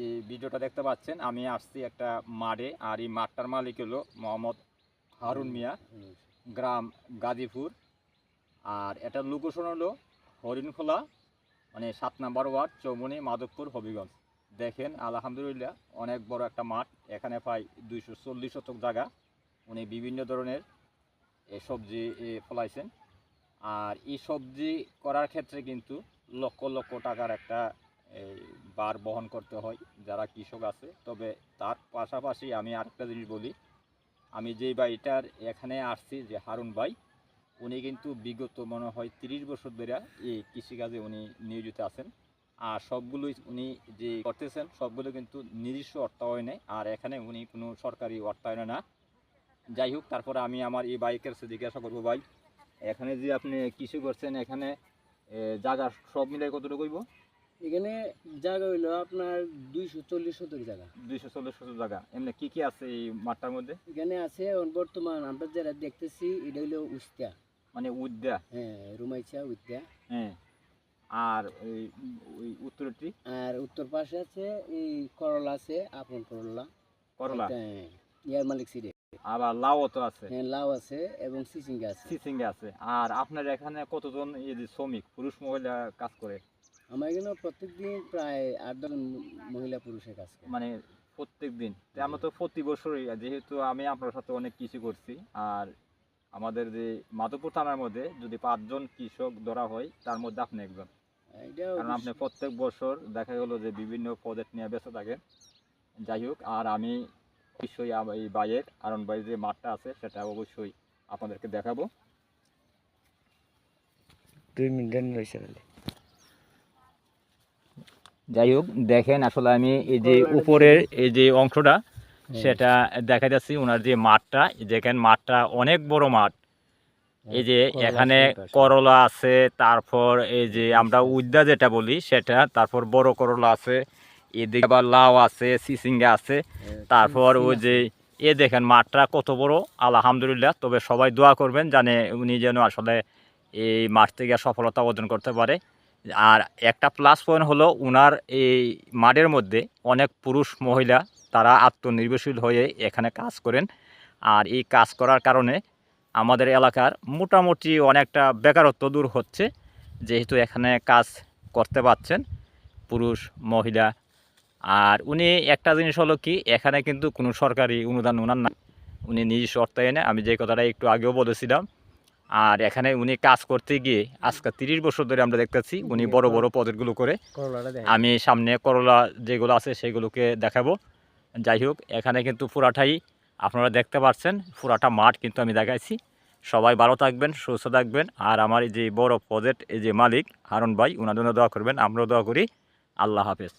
এই ভিডিওটা দেখতে পাচ্ছেন, আমি আসছি একটা মাঠে, আর এই মাঠটার মালিক হলো মোহাম্মদ হারুন মিয়া, গ্রাম গাজীপুর। আর এটার লোকেশন হলো হরিণখোলা, মানে 7 নম্বর ওয়ার্ড, চৌমনি, মাধবপুর, হবিগঞ্জ। দেখেন আলহামদুলিল্লাহ অনেক বড় একটা মাঠ। এখানে প্রায় 240 শতক জায়গা। উনি বিভিন্ন ধরনের সবজি ফলাইছেন। আর এই সবজি করার ক্ষেত্রে কিন্তু লক্ষ লক্ষ টাকার একটা বার বহন করতে হয় যারা কৃষক আছে। তবে তার পাশাপাশি আমি আরেকটা জিনিস বলি, আমি যেই ভাইটার এখানে আসছি, যে হারুন ভাই, উনি কিন্তু বিগত মনে হয় 30 বছর ধরে এই কৃষিকাজে উনি নিয়োজিত আছেন। আর সবগুলোই উনি যে করতেছেন সবগুলো কিন্তু নিজস্ব অর্থায়নে, আর এখানে উনি কোনো সরকারি অর্থায়নে না। যাই হোক, তারপরে আমি আমার এই বাইকের কাছে জিজ্ঞাসা করবো, ভাই এখানে যে আপনি কৃষি করছেন, এখানে জায়গা সব মিলে কতটুকু হইব? এখানে জায়গা হইলো আপনার 240 শতক জায়গা। 240 শতক জায়গা। এমনি কি কি আছে এই মাঠটার মধ্যে? এখানে আছে বর্তমান আমরা যেটা দেখতেছি এটা হইলো উস্তা, মানে উদ্যা। হ্যাঁ, রুমাইচা উস্তা। হ্যাঁ। আর ওই উত্তরটি? আর উত্তর পাশে আছে এই করলা আছে, আপন করলা, করলা, ইয়ার মালিক সিডে। আবার লাউ তো আছে। হ্যাঁ, লাউ আছে এবং সিসিঙ্গা আছে। সিসিঙ্গা আছে। আর আপনার এখানে কতজন এই যে শ্রমিক, পুরুষ মহিলা কাজ করে? আমার এখানে প্রত্যেকদিন প্রায় 8 জন মহিলা পুরুষে কাজ করে। মানে প্রত্যেক দিন? আমরা তো প্রতি বছরই, যেহেতু আমি আপনার সাথে অনেক কৃষি করছি, আর আমাদের যে মাধবপুর থানার মধ্যে যদি 5 জন কৃষক ধরা হয়, তার মধ্যে আপনি একজন। কারণ আপনি প্রত্যেক বছর দেখা গেলো যে বিভিন্ন প্রজেক্ট নিয়ে ব্যস্ত থাকেন। যাই হোক, আর আমি অবশ্যই এই ভাইয়ের, হারুন ভাইয়ের যে মাঠটা আছে সেটা অবশ্যই আপনাদেরকে দেখাবো। 2 মিনিট রয়েছে। যাই হোক, দেখেন আসলে আমি এই যে উপরের এই যে অংশটা সেটা দেখা যাচ্ছে ওনার যে মাঠটা, দেখেন মাঠটা অনেক বড় মাঠ। এই যে এখানে করলা আছে, তারপর এই যে আমরা উদ্যা যেটা বলি সেটা, তারপর বড় করলা আছে, এদিকে আবার লাউ আছে, সিসিঙ্গা আছে, তারপর ওই যে দেখেন মাঠটা কত বড় আলহামদুলিল্লাহ। তবে সবাই দোয়া করবেন জানে উনি যেন আসলে এই মাঠ থেকে সফলতা অর্জন করতে পারে। আর একটা প্লাস পয়েন্ট হলো ওনার এই মাঠের মধ্যে অনেক পুরুষ মহিলা তারা আত্মনির্ভরশীল হয়ে এখানে কাজ করেন। আর এই কাজ করার কারণে আমাদের এলাকার মোটামুটি অনেকটা বেকারত্ব দূর হচ্ছে, যেহেতু এখানে কাজ করতে পারছেন পুরুষ মহিলা। আর উনি একটা জিনিস হলো কি, এখানে কিন্তু কোনো সরকারি অনুদান ওনার না, উনি নিজস্ব অর্থায়নে, আমি যে কথাটা একটু আগেও বলেছিলাম। আর এখানে উনি কাজ করতে গিয়ে আজকে 30 বছর ধরে আমরা দেখতেছি উনি বড় বড় প্রজেক্টগুলো করে। আমি সামনে করলা যেগুলো আছে সেগুলোকে দেখাবো। যাই হোক, এখানে কিন্তু পুরাটাই আপনারা দেখতে পাচ্ছেন, পুরাটা মাঠ কিন্তু আমি দেখাইছি। সবাই ভালো থাকবেন, সুস্থ থাকবেন। আর আমার এই যে বড় প্রজেক্ট এই যে মালিক হারুন ভাই, ওনার জন্য দোয়া করবেন, আমরাও দোয়া করি। আল্লাহ হাফেজ।